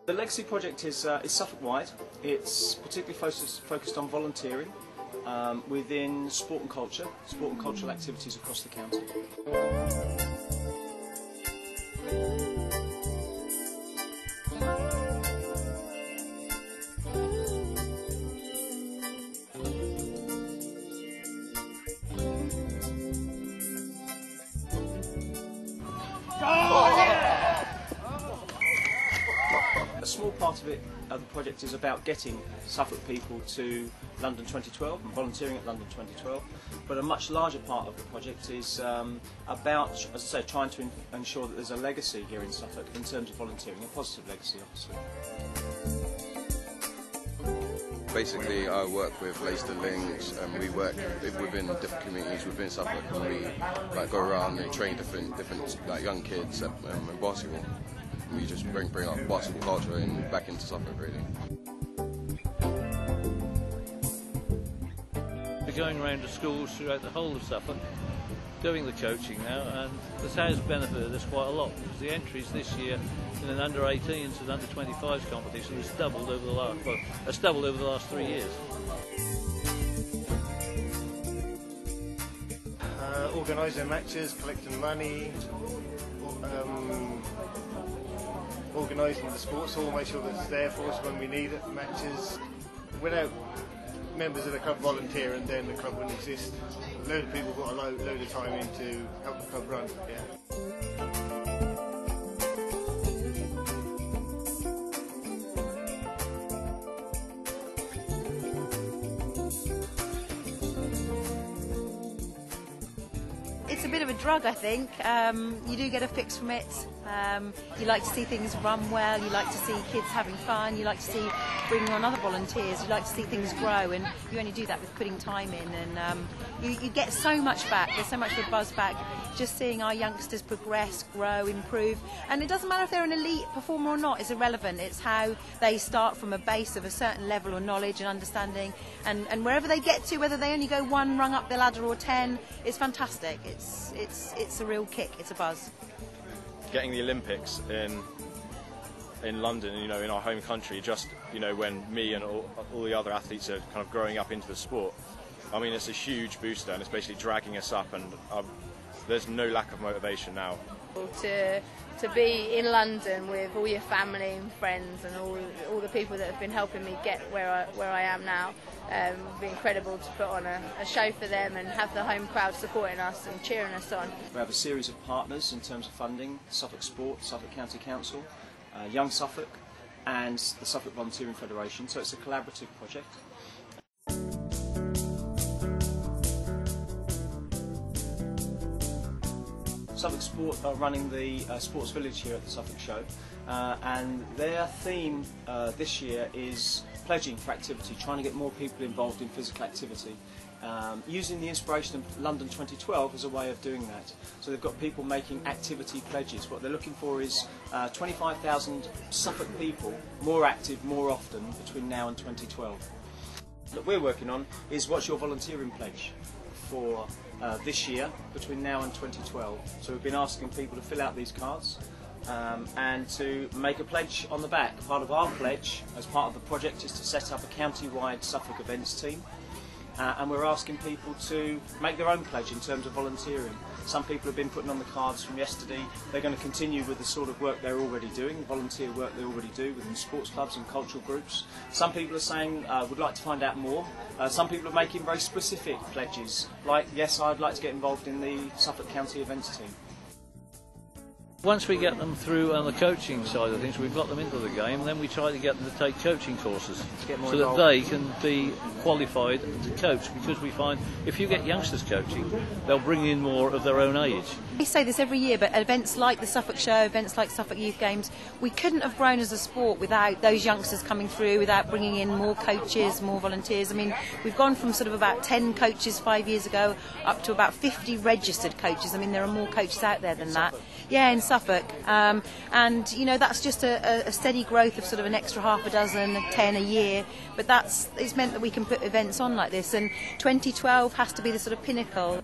The Legacy project is Suffolk-wide. It's particularly focused on volunteering within sport and cultural activities across the county. A small part of the project is about getting Suffolk people to London 2012 and volunteering at London 2012, but a much larger part of the project is about, as I say, trying to ensure that there's a legacy here in Suffolk in terms of volunteering, a positive legacy obviously. Basically, I work with Leicester Links, and we work within different communities within Suffolk, and we go around and train different young kids in basketball. We just bring our basketball culture back into Suffolk, really. We're going around to schools throughout the whole of Suffolk, doing the coaching now, and this has benefited us quite a lot, because the entries this year in an under-18s and under-25s competition has doubled over the last 3 years. Organising matches, collecting money, organising the sports hall, make sure that it's there for us when we need it, matches. Without members of the club volunteering, then the club wouldn't exist. A load of people put a load of time in to help the club run. Yeah. It's a bit of a drug, I think. You do get a fix from it. You like to see things run well, you like to see kids having fun, you like to see bringing on other volunteers, you like to see things grow, and you only do that with putting time in, and you get so much back. There's so much of a buzz back just seeing our youngsters progress, grow, improve, and it doesn't matter if they're an elite performer or not, it's irrelevant. It's how they start from a base of a certain level of knowledge and understanding, and wherever they get to, whether they only go one rung up the ladder or 10, it's fantastic. It's a real kick, it's a buzz. Getting the Olympics in London, in our home country, just when me and all the other athletes are kind of growing up into the sport, I mean, it's a huge booster, and it's basically dragging us up, and there's no lack of motivation now. To be in London with all your family and friends and all the people that have been helping me get where I am now, it'd be incredible to put on a show for them and have the home crowd supporting us and cheering us on. We have a series of partners in terms of funding: Suffolk Sport, Suffolk County Council, Young Suffolk, and the Suffolk Volunteering Federation, so it's a collaborative project. Suffolk Sport are running the Sports Village here at the Suffolk Show, and their theme this year is pledging for activity, trying to get more people involved in physical activity, using the inspiration of London 2012 as a way of doing that. So they've got people making activity pledges. What they're looking for is 25,000 Suffolk people more active more often between now and 2012. What we're working on is what's your volunteering pledge for this year between now and 2012. So we've been asking people to fill out these cards and to make a pledge on the back. Part of our pledge as part of the project is to set up a county-wide Suffolk events team, and we're asking people to make their own pledge in terms of volunteering. Some people have been putting on the cards from yesterday. They're going to continue with the sort of work they're already doing, volunteer work they already do within sports clubs and cultural groups. Some people are saying would like to find out more. Some people are making very specific pledges, like, yes, I'd like to get involved in the Suffolk County events team. Once we get them through on the coaching side of things, we've got them into the game, then we try to get them to take coaching courses so that they can be qualified to coach, because we find if you get youngsters coaching, they'll bring in more of their own age. We say this every year, but events like the Suffolk Show, events like Suffolk Youth Games, we couldn't have grown as a sport without those youngsters coming through, without bringing in more coaches, more volunteers. I mean, we've gone from sort of about 10 coaches 5 years ago up to about 50 registered coaches. I mean, there are more coaches out there than that. Yeah, in Suffolk. And, that's just a steady growth of sort of an extra half a dozen, 10 a year. But it's meant that we can put events on like this. And 2012 has to be the sort of pinnacle.